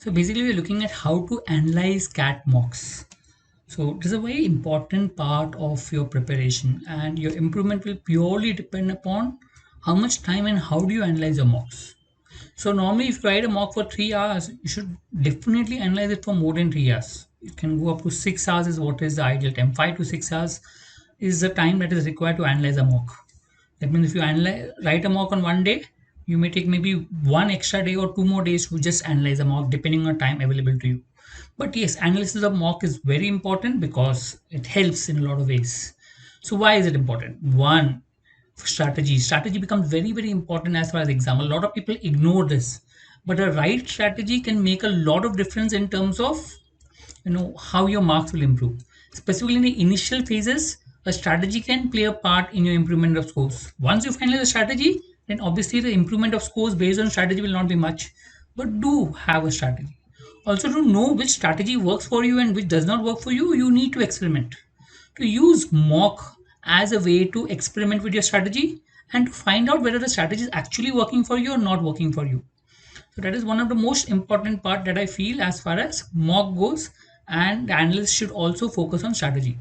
So basically, we're looking at how to analyze CAT mocks. So it is a very important part of your preparation, and your improvement will purely depend upon how much time and how do you analyze your mocks. So normally, if you write a mock for 3 hours, you should definitely analyze it for more than 3 hours. It can go up to 6 hours is what is the ideal time. 5 to 6 hours is the time that is required to analyze a mock. That means if you write a mock on one day, you may take maybe one extra day or 2 more days to just analyze a mock depending on time available to you. But yes, analysis of mock is very important because it helps in a lot of ways. So why is it important? One, strategy becomes very very important as far as exam. A lot of people ignore this, but a right strategy can make a lot of difference in terms of how your marks will improve. Specifically in the initial phases, a strategy can play a part in your improvement of scores. Once you finalize the strategy, then obviously the improvement of scores based on strategy will not be much, but do have a strategy. Also, to know which strategy works for you and which does not work for you, you need to experiment. To use mock as a way to experiment with your strategy and to find out whether the strategy is actually working for you or not working for you. So that is one of the most important part that I feel as far as mock goes, and the analyst should also focus on strategy.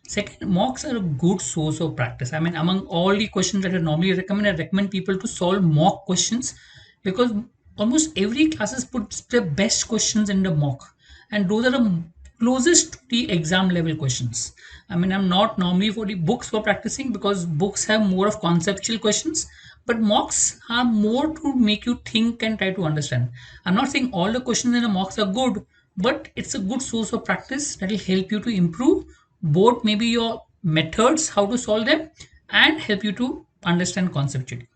Second, mocks are a good source of practice. I mean, among all the questions that I recommend people to solve mock questions because almost every classes puts the best questions in the mock, and those are the closest to the exam level questions. I mean, I'm not normally for the books for practicing because books have more of conceptual questions, but mocks are more to make you think and try to understand. I'm not saying all the questions in the mocks are good, but it's a good source of practice that will help you to improve both maybe your methods how to solve them and help you to understand conceptually.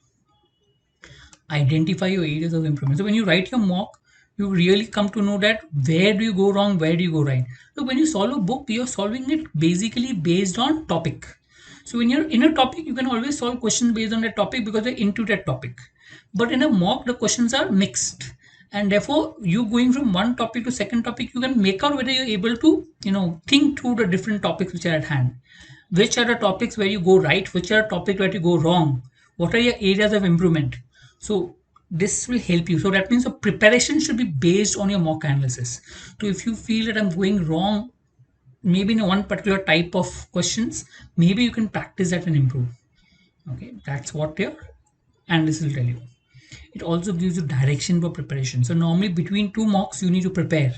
Identify your areas of improvement. So when you write your mock, you really come to know that where do you go wrong, where do you go right. So when you solve a book, you're solving it basically based on topic. So when you're in a topic, you can always solve questions based on that topic because they're into that topic. But in a mock, the questions are mixed. And therefore, you going from one topic to second topic, you can make out whether you're able to, think through the different topics which are at hand. Which are the topics where you go right, which are the topics where you go wrong, what are your areas of improvement. So this will help you. So that means the preparation should be based on your mock analysis. So if you feel that I'm going wrong maybe in one particular type of questions, maybe you can practice that and improve. Okay, that's what your analysis will tell you. It also gives you direction for preparation. So normally between two mocks you need to prepare.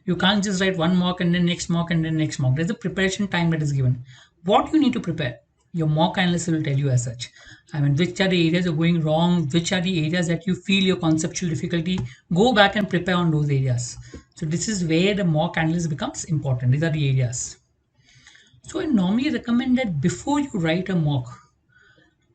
You can't just write one mock and then next mock and then next mock. There's a preparation time that is given. What you need to prepare, your mock analysis will tell you as such. I mean, which are the areas you're going wrong, which are the areas that you feel your conceptual difficulty. Go back and prepare on those areas. So this is where the mock analysis becomes important. These are the areas. So I normally recommend that before you write a mock,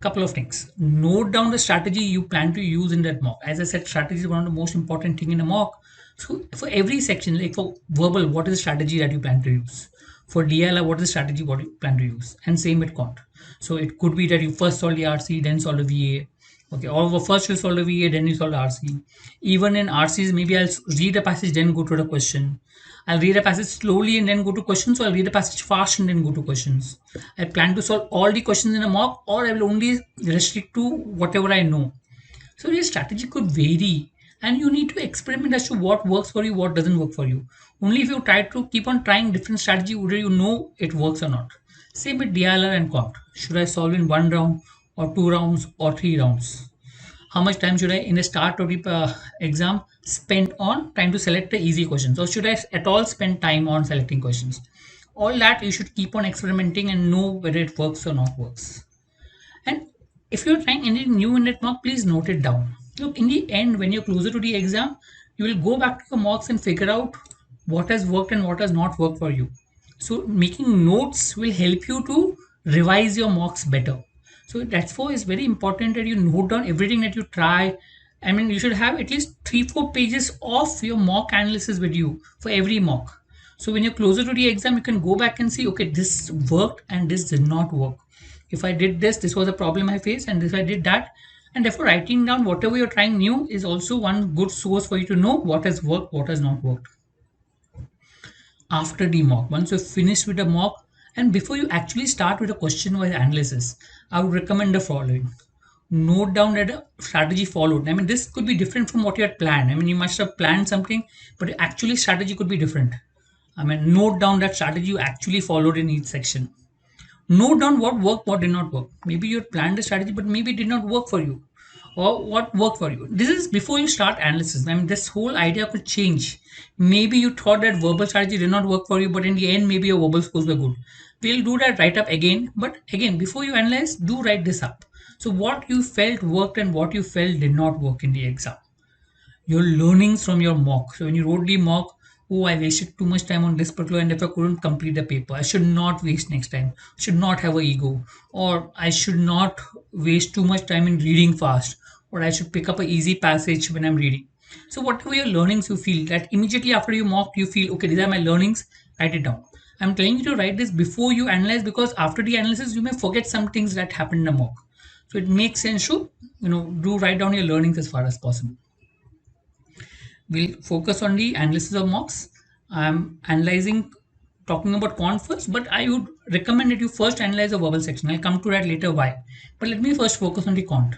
couple of things. Note down the strategy you plan to use in that mock. As I said, strategy is one of the most important thing in a mock. So for every section, like for verbal, what is the strategy that you plan to use? For DLR, what is the strategy what you plan to use? And same with Quant. So it could be that you first solve the RC, then solve the VA. Okay, or first you solve the VA, then you solve the RC. Even in RCs, maybe I'll read a passage, then go to the question. I'll read a passage slowly and then go to questions. So I'll read a passage fast and then go to questions. I plan to solve all the questions in a mock, or I will only restrict to whatever I know. So your strategy could vary, and you need to experiment as to what works for you, what doesn't work for you. Only if you try to keep on trying different strategy, would you know it works or not. Same with DLR and Quant. Should I solve in 1 round, or 2 rounds, or 3 rounds? How much time should I in the start of the exam spend on trying to select the easy questions, or should I at all spend time on selecting questions? All that you should keep on experimenting and know whether it works or not works. And if you're trying anything new in that mock, please note it down. Look, in the end, when you're closer to the exam, you will go back to your mocks and figure out what has worked and what has not worked for you. So making notes will help you to revise your mocks better. So that's why it's very important that you note down everything that you try. I mean, you should have at least 3 4 pages of your mock analysis with you for every mock. So when you're closer to the exam, you can go back and see, okay, this worked and this did not work. If I did this was a problem I faced, and if I did that. And therefore, writing down whatever you're trying new is also one good source for you to know what has worked, what has not worked. After the mock, once you're finished with the mock, and before you actually start with a question wise analysis, I would recommend the following. note down that a strategy followed. I mean, this could be different from what you had planned. I mean, you must have planned something, but actually strategy could be different. I mean, note down that strategy you actually followed in each section. Note down what worked, what did not work. Maybe you had planned a strategy, but maybe it did not work for you. Or what worked for you. This is before you start analysis. I mean, this whole idea could change. Maybe you thought that verbal strategy did not work for you, but in the end, maybe your verbal scores were good. We'll do that write up again. But again, before you analyze, do write this up. So, what you felt worked and what you felt did not work in the exam, your learnings from your mock. So when you wrote the mock, oh, I wasted too much time on this particular, and if I couldn't complete the paper, I should not waste next time. Should not have a ego, or I should not waste too much time in reading fast, or I should pick up a easy passage when I'm reading. So whatever your learnings you feel that immediately after you mock, you feel okay, these are my learnings. Write it down. I'm telling you to write this before you analyze because after the analysis you may forget some things that happened in the mock. So it makes sense to do write down your learnings as far as possible. We'll focus on the analysis of mocks. I'm analyzing, talking about quant first, but I would recommend that you first analyze the verbal section. I'll come to that later why. But let me first focus on the quant.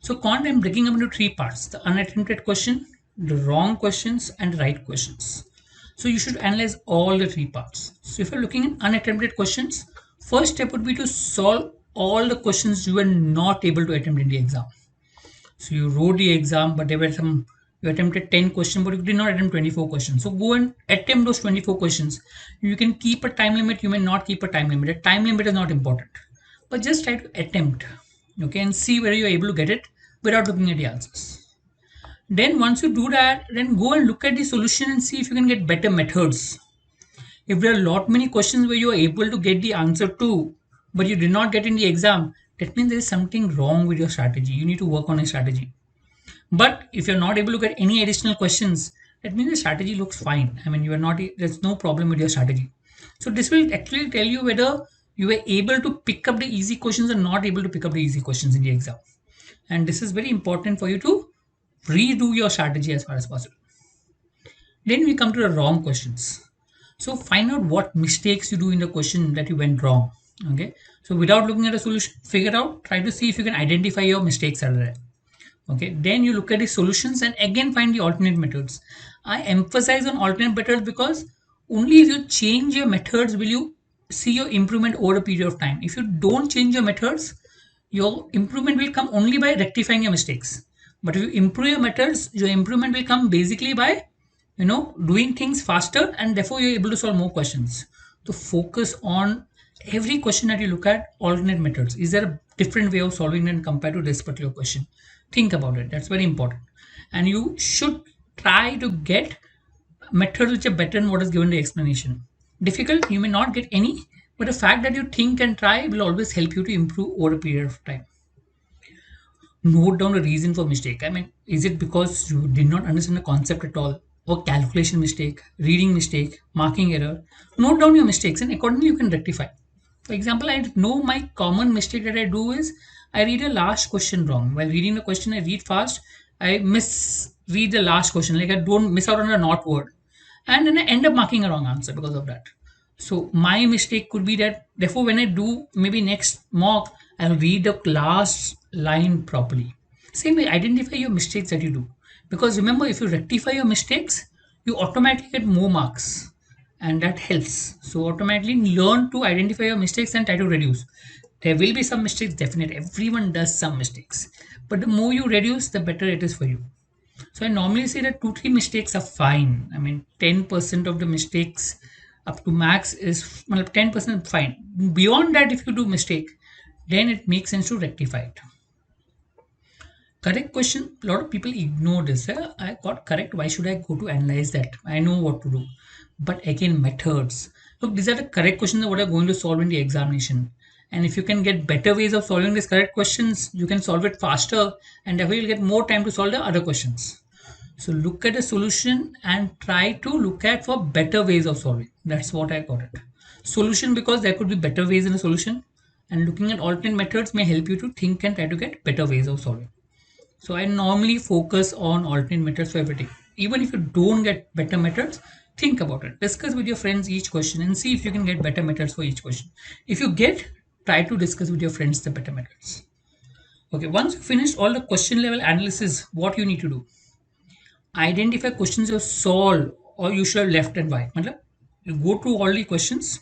So quant I'm breaking up into three parts: the unattempted question, the wrong questions, and the right questions. So you should analyze all the three parts. So if you're looking at unattempted questions, first step would be to solve all the questions you were not able to attempt in the exam. So you wrote the exam, but there were some, you attempted 10 questions, but you did not attempt 24 questions. So go and attempt those 24 questions. You can keep a time limit, you may not keep a time limit. A time limit is not important, but just try to attempt, okay, and see whether you're able to get it without looking at the answers. Then once you do that, then go and look at the solution and see if you can get better methods. If there are a lot many questions where you are able to get the answer to, but you did not get in the exam, that means there is something wrong with your strategy. You need to work on a strategy. But if you're not able to get any additional questions, that means the strategy looks fine. I mean, you are not, there's no problem with your strategy. So this will actually tell you whether you were able to pick up the easy questions or not able to pick up the easy questions in the exam. And this is very important for you to redo your strategy as far as possible. Then we come to the wrong questions. So find out what mistakes you do in the question that you went wrong. Okay. So without looking at a solution, figure out, try to see if you can identify your mistakes that are there. Okay, then you look at the solutions and again find the alternate methods. I emphasize on alternate methods because only if you change your methods will you see your improvement over a period of time. If you don't change your methods, your improvement will come only by rectifying your mistakes. But if you improve your methods, your improvement will come basically by doing things faster, and therefore you're able to solve more questions. So focus on every question that you look at alternate methods. Is there a different way of solving them compared to this particular question? Think about it. That's very important. And you should try to get methods which are better than what is given the explanation. Difficult, you may not get any, but the fact that you think and try will always help you to improve over a period of time. Note down the reason for mistake. I mean, is it because you did not understand the concept at all, or calculation mistake, reading mistake, marking error? Note down your mistakes and accordingly you can rectify. For example, I know my common mistake that I do is I read a last question wrong. While reading the question, I read fast, I misread the last question, like I don't miss out on a not word, and then I end up marking a wrong answer because of that. So my mistake could be that, therefore, when I do maybe next mock, I'll read the last line properly. Same way, identify your mistakes that you do. Because remember, if you rectify your mistakes, you automatically get more marks. And that helps. So automatically learn to identify your mistakes and try to reduce. There will be some mistakes, definitely. Everyone does some mistakes. But the more you reduce, the better it is for you. So I normally say that 2-3 mistakes are fine. I mean, 10% of the mistakes up to max is, well, 10% fine. Beyond that, if you do mistake, then it makes sense to rectify it. Correct question. A lot of people ignore this. I got correct. Why should I go to analyze that? I know what to do. But again, methods. Look, these are the correct questions that what are going to solve in the examination. And if you can get better ways of solving these correct questions, you can solve it faster, and therefore you'll get more time to solve the other questions. So look at the solution and try to look at for better ways of solving. That's what I got it. Solution, because there could be better ways in a solution, and looking at alternate methods may help you to think and try to get better ways of solving. So I normally focus on alternate methods for everything. Even if you don't get better methods, think about it. Discuss with your friends each question and see if you can get better methods for each question. If you get, try to discuss with your friends the better methods. Okay, once you finish all the question level analysis, what you need to do? Identify questions you solve or you should have left and why. Matlab, you go through all the questions,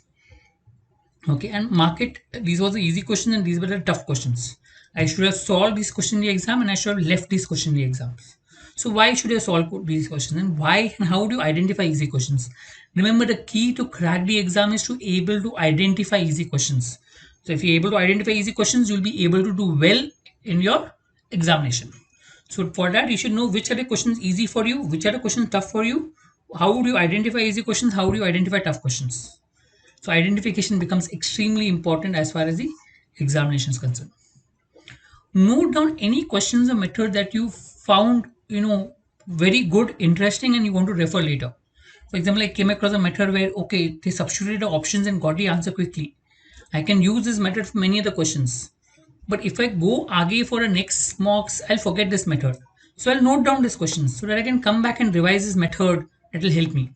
okay, and mark it. These were the easy questions and these were the tough questions. I should have solved this question in the exam and I should have left this question in the exams. So why should I solve these questions and why and how do you identify easy questions? Remember, the key to crack the exam is to able to identify easy questions. So if you're able to identify easy questions, you'll be able to do well in your examination. So for that, you should know which are the questions easy for you, which are the questions tough for you. How would you identify easy questions? How do you identify tough questions? So identification becomes extremely important as far as the examination is concerned. Note down any questions or method that you found, very good, interesting, and you want to refer later. For example, I came across a method where, okay, they substituted the options and got the answer quickly. I can use this method for many other questions. But if I go again for a next mocks, I'll forget this method. So I'll note down these questions so that I can come back and revise this method that will help me.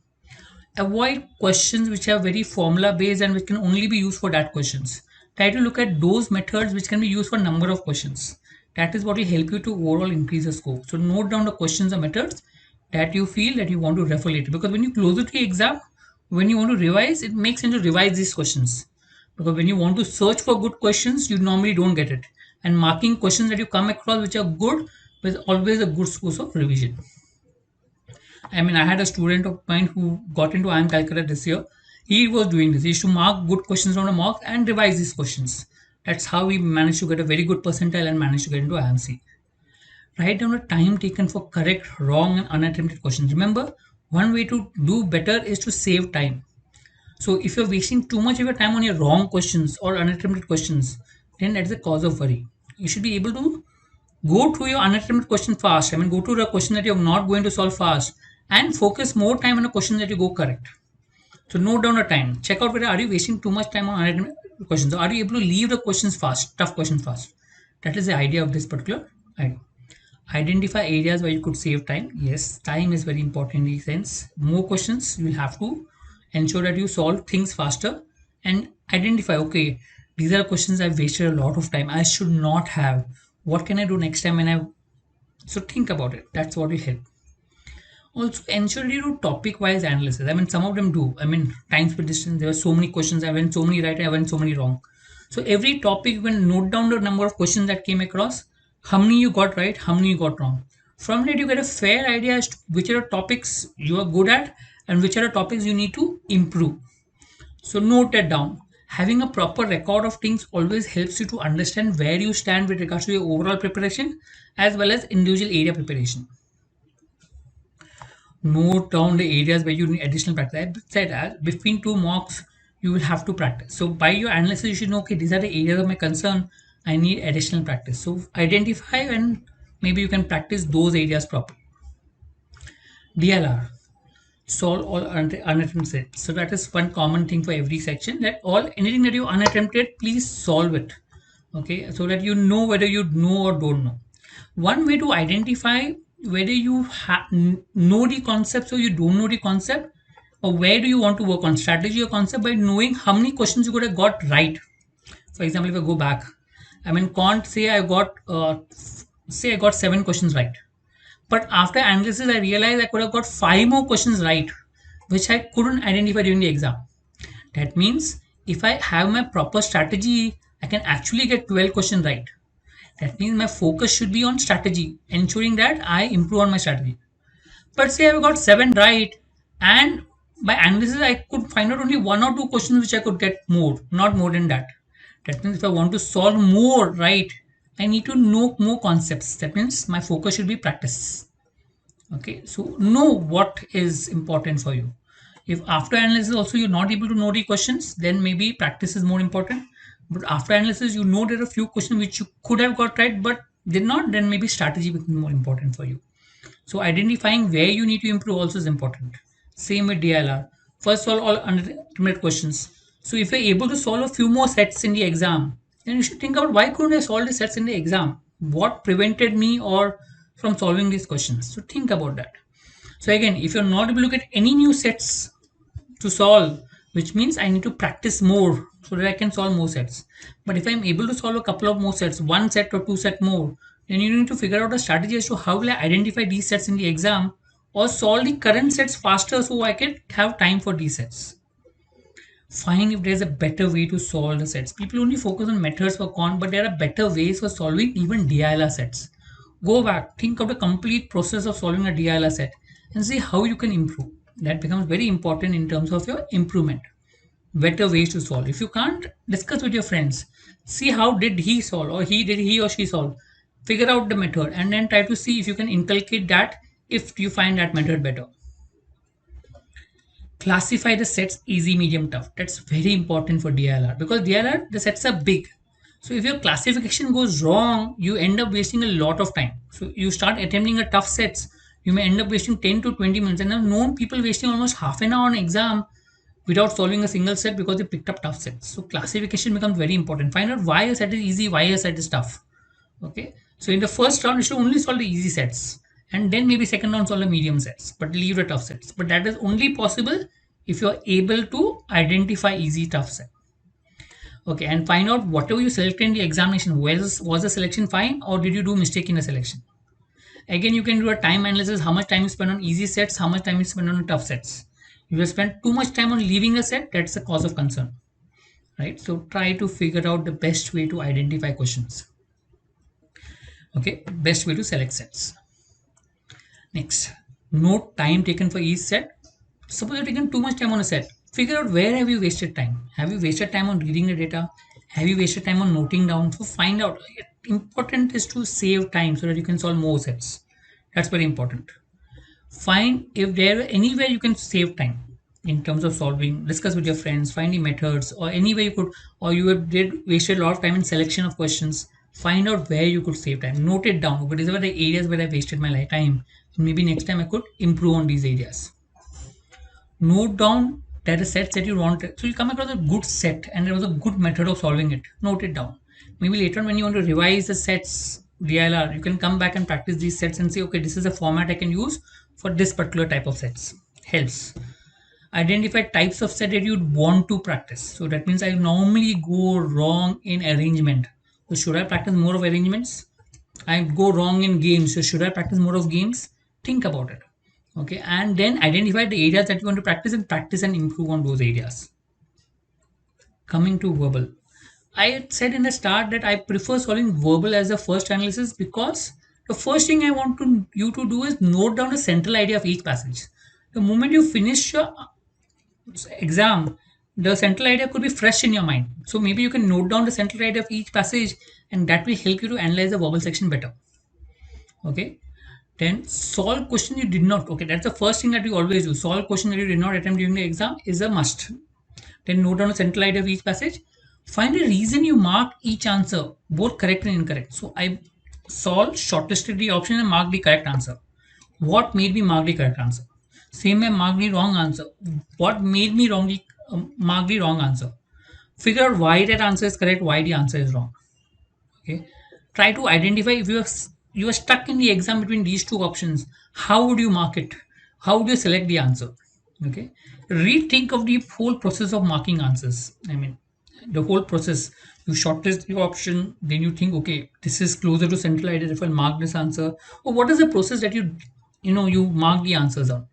Avoid questions which are very formula based and which can only be used for that questions. Try to look at those methods which can be used for number of questions. That is what will help you to overall increase the score. So note down the questions or methods that you feel that you want to refer later, because when you close it to the exam, when you want to revise, it makes sense to revise these questions, because when you want to search for good questions, you normally don't get it, and marking questions that you come across which are good is always a good source of revision. I mean, I had a student of mine who got into IIM Calcutta this year. He was doing this. He used to mark good questions on a mock and revise these questions. That's how he managed to get a very good percentile and managed to get into IMC. Write down the time taken for correct, wrong, and unattempted questions. Remember, one way to do better is to save time. So if you're wasting too much of your time on your wrong questions or unattempted questions, then that's a cause of worry. You should be able to go through your unattempted question fast. I mean, go to the question that you're not going to solve fast and focus more time on a question that you go correct. So note down the time. Check out whether are you wasting too much time on unattempted questions. Are you able to leave the questions fast, tough questions fast? That is the idea of this particular item. Identify areas where you could save time. Yes, time is very important in this sense. More questions, you will have to ensure that you solve things faster and identify, okay, these are questions I've wasted a lot of time. I should not have. What can I do next time when I so think about it. That's what will help. Also, ensure you do topic wise analysis. I mean, some of them do. I mean, time split distance, there are so many questions. I went so many right, I went so many wrong. So, every topic, you can note down the number of questions that came across, how many you got right, how many you got wrong. From that, you get a fair idea as to which are the topics you are good at and which are the topics you need to improve. So, note that down. Having a proper record of things always helps you to understand where you stand with regards to your overall preparation as well as individual area preparation. Note down the areas where you need additional practice. I said between two mocks, you will have to practice. So by your analysis, you should know, okay, these are the areas of my concern. I need additional practice. So identify and maybe you can practice those areas properly. DLR, solve all unattempted sets. So that is one common thing for every section, that all anything that you unattempted, please solve it. Okay, so that you know whether you know or don't know. One way to identify whether you know the concept or you don't know the concept, or where do you want to work on strategy or concept, by knowing how many questions you could have got right. For example, if I go back, I mean, Quant, say I got 7 questions right, but after analysis I realized I could have got 5 more questions right which I couldn't identify during the exam. That means if I have my proper strategy, I can actually get 12 questions right. That means my focus should be on strategy, ensuring that I improve on my strategy. But say I got 7 right, and by analysis I could find out only 1 or 2 questions which I could get more, not more than that. That means if I want to solve more right, I need to know more concepts. That means my focus should be practice. Okay, so know what is important for you. If after analysis also you're not able to know the questions, then maybe practice is more important. But after analysis, you know there are a few questions which you could have got right but did not, then maybe strategy becomes more important for you. So identifying where you need to improve also is important. Same with DLR. First solve all ultimate questions. So if you're able to solve a few more sets in the exam, then you should think about, why couldn't I solve the sets in the exam? What prevented me or from solving these questions? So think about that. So again, if you're not able to get any new sets to solve, which means I need to practice more so that I can solve more sets. But if I'm able to solve a couple of more sets, one set or two set more, then you need to figure out a strategy as to how will I identify these sets in the exam or solve the current sets faster so I can have time for these sets. Find if there's a better way to solve the sets. People only focus on methods for Quant, but there are better ways for solving even DILR sets. Go back, think of the complete process of solving a DILR set and see how you can improve. That becomes very important in terms of your improvement. Better ways to solve. If you can't, discuss with your friends. See how did he solve or he or she solve. Figure out the method and then try to see if you can inculcate that if you find that method better. Classify the sets easy, medium, tough. That's very important for DLR because DLR the sets are big. So if your classification goes wrong, you end up wasting a lot of time. So you start attempting a tough sets, you may end up wasting 10 to 20 minutes. And I've known people wasting almost half an hour on exam without solving a single set because they picked up tough sets. So classification becomes very important. Find out why a set is easy, why a set is tough. Okay. So in the first round, you should only solve the easy sets, and then maybe second round solve the medium sets, but leave the tough sets. But that is only possible if you are able to identify easy tough set. Okay, and find out whatever you selected in the examination, was the selection fine or did you do mistake in the selection? Again, you can do a time analysis, how much time you spend on easy sets, how much time you spend on tough sets. If you spend too much time on leaving a set, that's a cause of concern, right? So try to figure out the best way to identify questions. Okay, best way to select sets. Next, note time taken for each set. Suppose you've taken too much time on a set, figure out where have you wasted time. Have you wasted time on reading the data? Have you wasted time on noting down? So find out. Important is to save time so that you can solve more sets. That's very important. Find if there anywhere you can save time in terms of solving. Discuss with your friends, find the methods, or any way you could, or you have did wasted a lot of time in selection of questions. Find out where you could save time. Note it down. Okay, these are the areas where I wasted my time. Maybe next time I could improve on these areas. Note down there are sets that you want. So you come across a good set and there was a good method of solving it. Note it down. Maybe later on when you want to revise the sets VLR, you can come back and practice these sets and say, okay, this is a format I can use for this particular type of sets. Helps. Identify types of set that you'd want to practice. So that means I normally go wrong in arrangement. So should I practice more of arrangements? I go wrong in games. So should I practice more of games? Think about it. Okay, and then identify the areas that you want to practice and improve on those areas. Coming to verbal, I said in the start that I prefer solving verbal as the first analysis because the first thing I want you to do is note down the central idea of each passage. The moment you finish your exam, the central idea could be fresh in your mind. So maybe you can note down the central idea of each passage, and that will help you to analyze the verbal section better. Okay. Then solve question you did not. Okay, that's the first thing that we always do. Solve question that you did not attempt during the exam is a must. Then note down the central idea of each passage. Find a reason you mark each answer, both correct and incorrect. So I solved, shortlisted the option and marked the correct answer. What made me mark the correct answer? Same way, mark the wrong answer. What made me wrongly mark the wrong answer? Figure out why that answer is correct, why the answer is wrong. Okay. Try to identify if you are stuck in the exam between these two options. How would you mark it? How would you select the answer? Okay. Rethink of the whole process of marking answers. I mean, the whole process. You shortlist the option, then you think, okay, this is closer to central idea if I mark this answer. Or what is the process that you mark the answers on?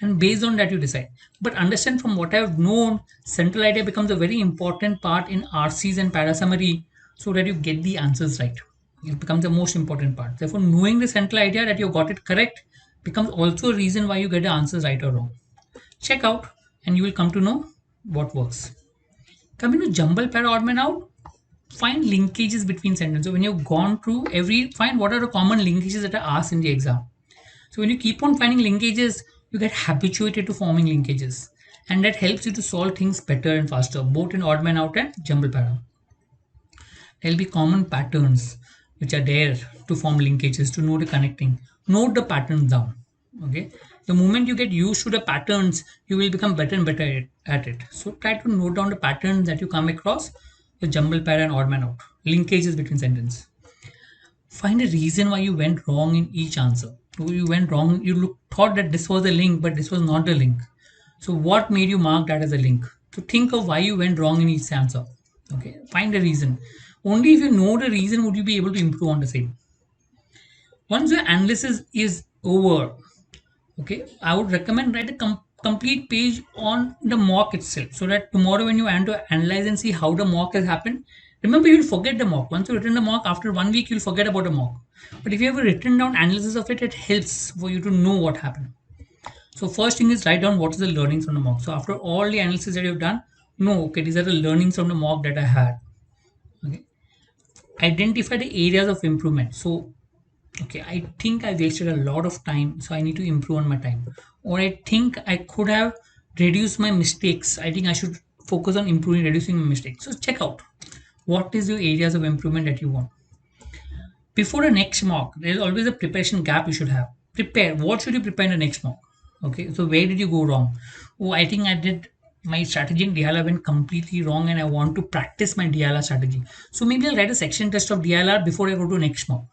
And based on that you decide. But understand from what I've known, central idea becomes a very important part in RCs and para summary so that you get the answers right. It becomes the most important part. Therefore, knowing the central idea that you got it correct becomes also a reason why you get the answers right or wrong. Check out and you will come to know what works. Coming to jumble para odd man out, find linkages between sentences. So when you've gone through find what are the common linkages that are asked in the exam. So when you keep on finding linkages, you get habituated to forming linkages, and that helps you to solve things better and faster, both in odd man out and jumble para. There will be common patterns which are there to form linkages, to know the connecting. Note the patterns down. Okay. The moment you get used to the patterns, you will become better and better at it. So try to note down the patterns that you come across with jumble para and odd man out. Linkages between sentences. Find a reason why you went wrong in each answer. You went wrong, thought that this was a link, but this was not a link. So what made you mark that as a link? So think of why you went wrong in each answer. Okay, find the reason. Only if you know the reason would you be able to improve on the same. Once your analysis is over, okay, I would recommend write a complete page on the mock itself, so that tomorrow when you want to analyze and see how the mock has happened, remember you'll forget the mock. Once you written the mock, after 1 week you'll forget about the mock. But if you have a written down analysis of it, it helps for you to know what happened. So first thing is write down what is the learnings from the mock. So after all the analysis that you've done, no, okay, these are the learnings from the mock that I had. Okay, identify the areas of improvement. So okay, I think I wasted a lot of time, so I need to improve on my time. Or I think I could have reduced my mistakes. I think I should focus on improving, reducing my mistakes. So check out what is your areas of improvement that you want. Before the next mock, there's always a preparation gap you should have. Prepare. What should you prepare in the next mock? Okay, so where did you go wrong? Oh, I think I did my strategy in DLR went completely wrong and I want to practice my DLR strategy. So maybe I'll write a section test of DLR before I go to next mock,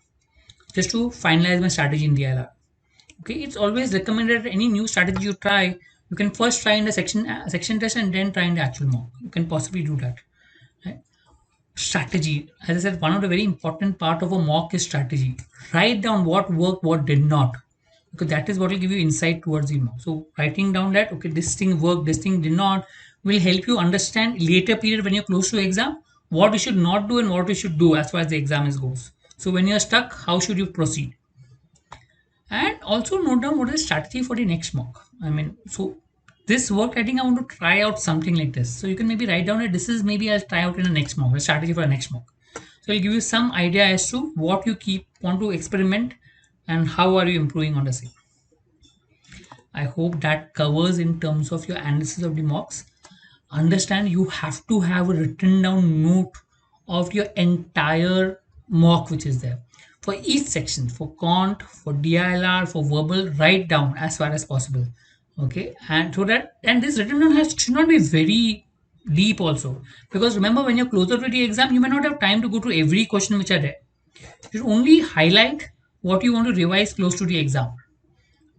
just to finalize my strategy in DLR. Okay, it's always recommended that any new strategy you try, you can first try in the section test and then try in the actual mock. You can possibly do that. Right? Strategy, as I said, one of the very important part of a mock is strategy. Write down what worked, what did not, because that is what will give you insight towards the mock. So writing down that okay, this thing worked, this thing did not, will help you understand later period when you're close to exam what you should not do and what you should do as far as the exam is goes. So when you're stuck, how should you proceed? And also note down what is the strategy for the next mock. I mean, so this work, I think I want to try out something like this. So you can maybe write down that this is maybe I'll try out in the next mock, the strategy for the next mock. So I'll give you some idea as to what you keep want to experiment and how are you improving on the same. I hope that covers in terms of your analysis of the mocks. Understand you have to have a written down note of your entire mock which is there for each section, for Quant, for DILR, for verbal, write down as far as possible. Okay, and so that, and this written down has should not be very deep also, because remember when you're closer to the exam you may not have time to go to every question which are there. You should only highlight what you want to revise close to the exam.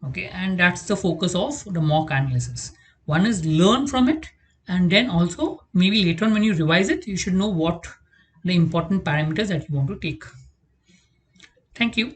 Okay, and that's the focus of the mock analysis. One is learn from it, and then also maybe later on when you revise it you should know what the important parameters that you want to take. Thank you.